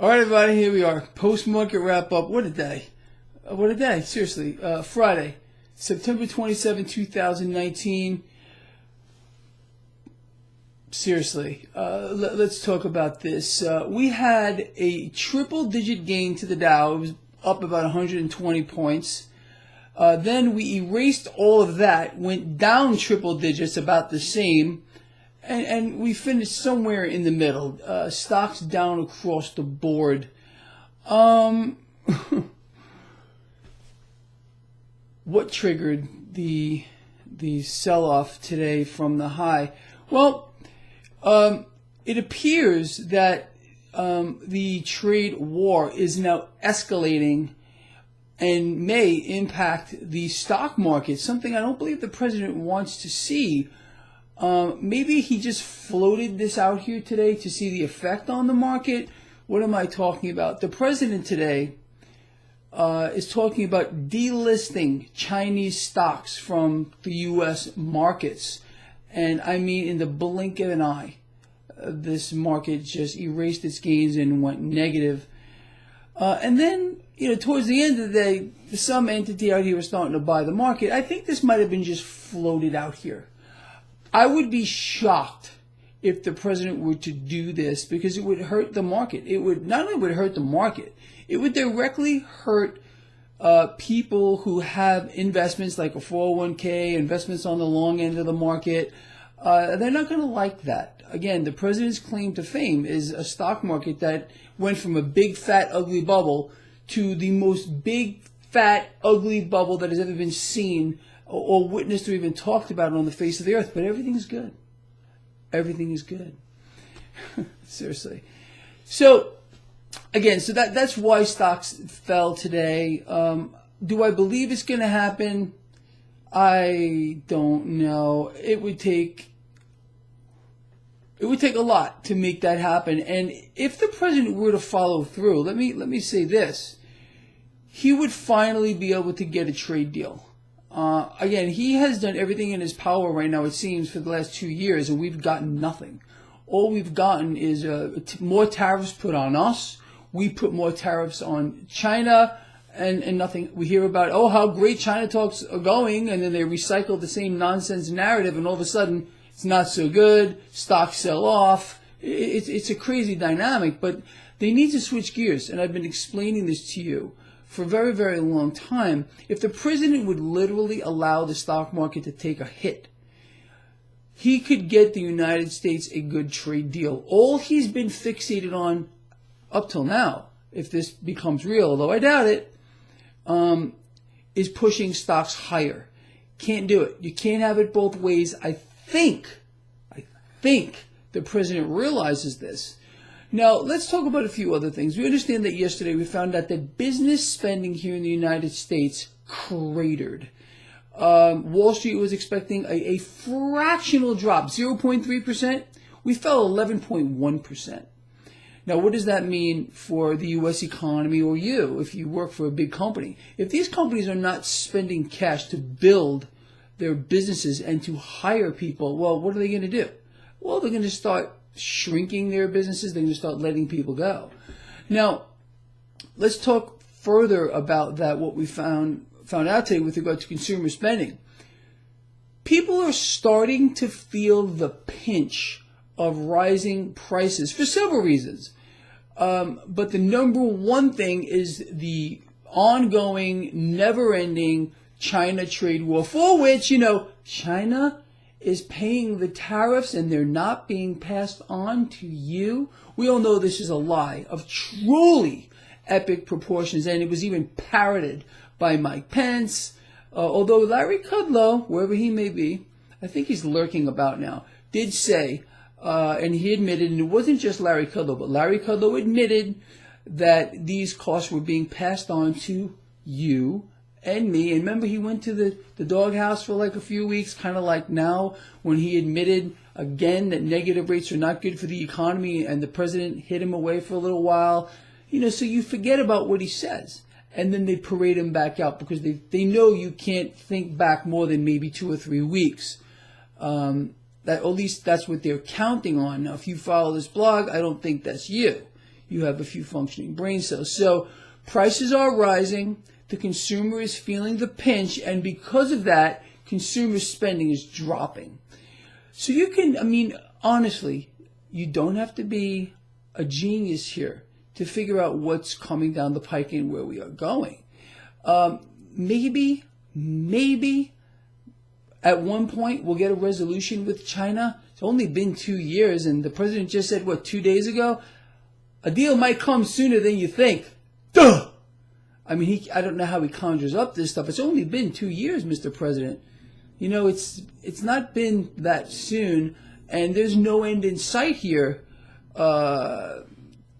All right, everybody, here we are. Post-market wrap-up. What a day. What a day. Seriously. Friday, September 27, 2019. Seriously. Let's talk about this. We had a triple-digit gain to the Dow. It was up about 120 points. Then we erased all of that, went down triple digits, about the same. And we finished somewhere in the middle. Stocks down across the board. What triggered the sell-off today from the high? Well, it appears that the trade war is now escalating and may impact the stock market, something I don't believe the president wants to see. Maybe he just floated this out here today to see the effect on the market. What am I talking about? The president today is talking about delisting Chinese stocks from the U.S. markets. And I mean, in the blink of an eye, this market just erased its gains and went negative. And then, towards the end of the day, some entity out here was starting to buy the market. I think this might have been just floated out here. I would be shocked if the president were to do this, because it would hurt the market. It would not only would hurt the market, it would directly hurt people who have investments like a 401k, investments on the long end of the market. They're not going to like that. Again, the president's claim to fame is a stock market that went from a big, fat, ugly bubble to the most big, fat, ugly bubble that has ever been seen or witnessed or even talked about on the face of the earth. But everything is good. Everything is good. Seriously. So, again, that's why stocks fell today. Do I believe it's going to happen? I don't know. It would take a lot to make that happen. And if the president were to follow through, let me say this. He would finally be able to get a trade deal. Again, he has done everything in his power right now, it seems, for the last 2 years, and we've gotten nothing. All we've gotten is more tariffs put on us. We put more tariffs on China, and nothing. We hear about, how great China talks are going, and then they recycle the same nonsense narrative, and all of a sudden, it's not so good, stocks sell off. It's a crazy dynamic, but they need to switch gears, and I've been explaining this to you for a very, very long time. If the president would literally allow the stock market to take a hit, he could get the United States a good trade deal. All he's been fixated on up till now, if this becomes real, although I doubt it, is pushing stocks higher. Can't do it. You can't have it both ways. I think the president realizes this. Now, let's talk about a few other things. We understand that yesterday we found out that business spending here in the United States cratered. Wall Street was expecting a fractional drop, 0.3%. We fell 11.1%. Now, what does that mean for the U.S. economy or you if you work for a big company? If these companies are not spending cash to build their businesses and to hire people, well, what are they going to do? Well, they're going to start shrinking their businesses. They're going to start letting people go. Now, let's talk further about that, what we found out today with regard to consumer spending. People are starting to feel the pinch of rising prices for several reasons. But the number one thing is the ongoing, never-ending China trade war, for which, China is paying the tariffs and they're not being passed on to you. We all know this is a lie of truly epic proportions, and it was even parroted by Mike Pence. Although Larry Kudlow, wherever he may be, I think he's lurking about now, did say, and he admitted, and it wasn't just Larry Kudlow, but Larry Kudlow admitted that these costs were being passed on to you and me. And remember, he went to the doghouse for like a few weeks, kind of like now when he admitted again that negative rates are not good for the economy, and the president hid him away for a little while. So you forget about what he says, and then they parade him back out because they know you can't think back more than maybe 2 or 3 weeks. That at least that's what they're counting on. Now, if you follow this blog, I don't think that's you. you have a few functioning brain cells. So prices are rising. The consumer is feeling the pinch. And because of that, consumer spending is dropping. So you can, I mean, honestly, you don't have to be a genius here to figure out what's coming down the pike and where we are going. Maybe at one point we'll get a resolution with China. It's only been 2 years, and the president just said, what, 2 days ago? A deal might come sooner than you think. Duh! I mean, I don't know how he conjures up this stuff. It's only been 2 years, Mr. President. You know, it's not been that soon, and there's no end in sight here.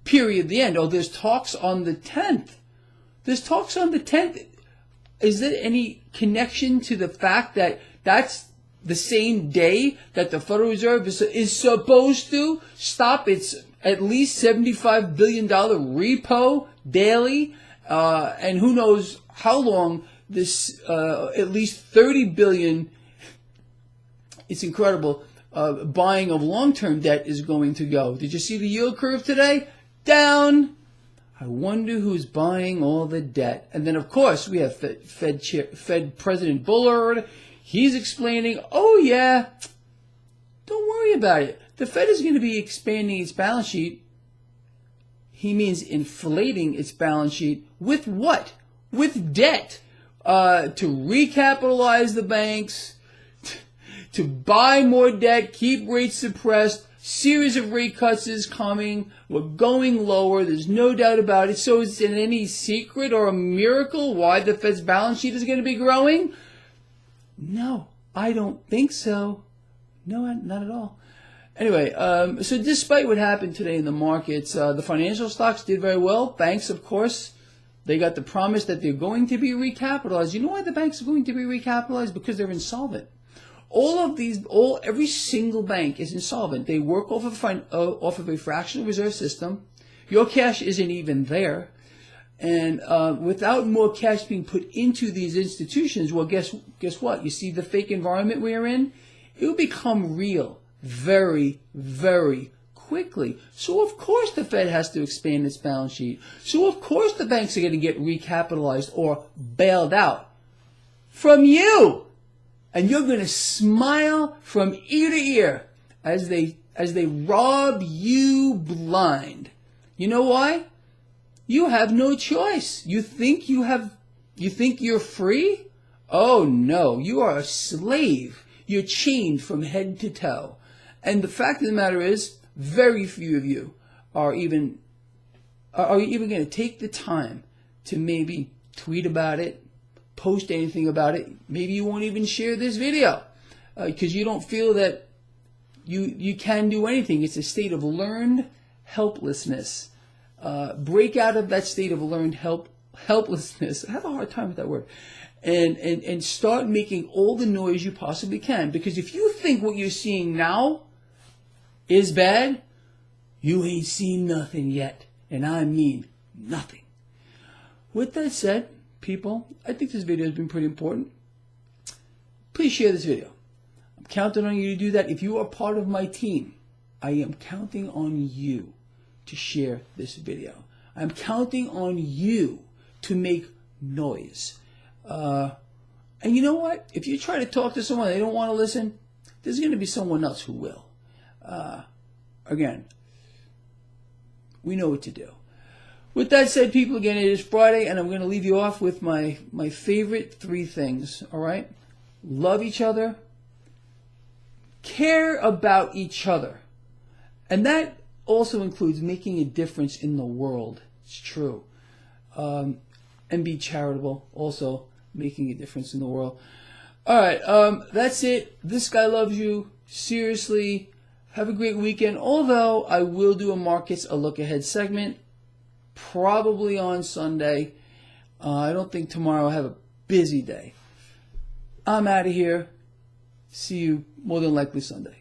Period. The end. Oh, there's talks on the 10th. There's talks on the 10th. Is there any connection to the fact that that's the same day that the Federal Reserve is supposed to stop its at least $75 billion repo daily? And who knows how long this at least $30 billion, it's incredible, buying of long-term debt is going to go. Did you see the yield curve today? Down. I wonder who's buying all the debt. And then, of course, we have Fed President Bullard. He's explaining, oh, yeah, don't worry about it. The Fed is going to be expanding its balance sheet. He means inflating its balance sheet. With what? With debt. To recapitalize the banks, to buy more debt, keep rates suppressed. Series of rate cuts is coming. We're going lower. There's no doubt about it. So is it any secret or a miracle why the Fed's balance sheet is going to be growing? No, I don't think so. No, not at all. Anyway, so despite what happened today in the markets, the financial stocks did very well. Banks, of course, they got the promise that they're going to be recapitalized. You know why the banks are going to be recapitalized? Because they're insolvent. Every single bank is insolvent. They work off of a fractional reserve system. Your cash isn't even there. And without more cash being put into these institutions, well, guess what? You see the fake environment we're in? It will become real very, very quickly. So, of course, the Fed has to expand its balance sheet. So, of course, the banks are going to get recapitalized or bailed out from you. And you're going to smile from ear to ear as they rob you blind. You know why? You have no choice. You think you're free? Oh no, you are a slave. You're chained from head to toe. And the fact of the matter is, very few of you are even going to take the time to maybe tweet about it, post anything about it. Maybe you won't even share this video because you don't feel that you can do anything. It's a state of learned helplessness. Break out of that state of learned helplessness. I have a hard time with that word. And start making all the noise you possibly can. Because if you think what you're seeing now is bad, you ain't seen nothing yet. And I mean nothing. With that said, people, I think this video has been pretty important. Please share this video. I'm counting on you to do that. If you are part of my team, I am counting on you to share this video. I'm counting on you to make noise. And you know what? If you try to talk to someone and they don't want to listen, there's going to be someone else who will. Again, we know what to do. With that said, people, again, it is Friday, and I'm going to leave you off with my favorite 3 things, all right? Love each other. Care about each other. And that also includes making a difference in the world. It's true. And be charitable, also making a difference in the world. All right, that's it. This guy loves you. Seriously, have a great weekend. Although I will do a markets, a look ahead segment, probably on Sunday. I don't think tomorrow. I have a busy day. I'm out of here. See you more than likely Sunday.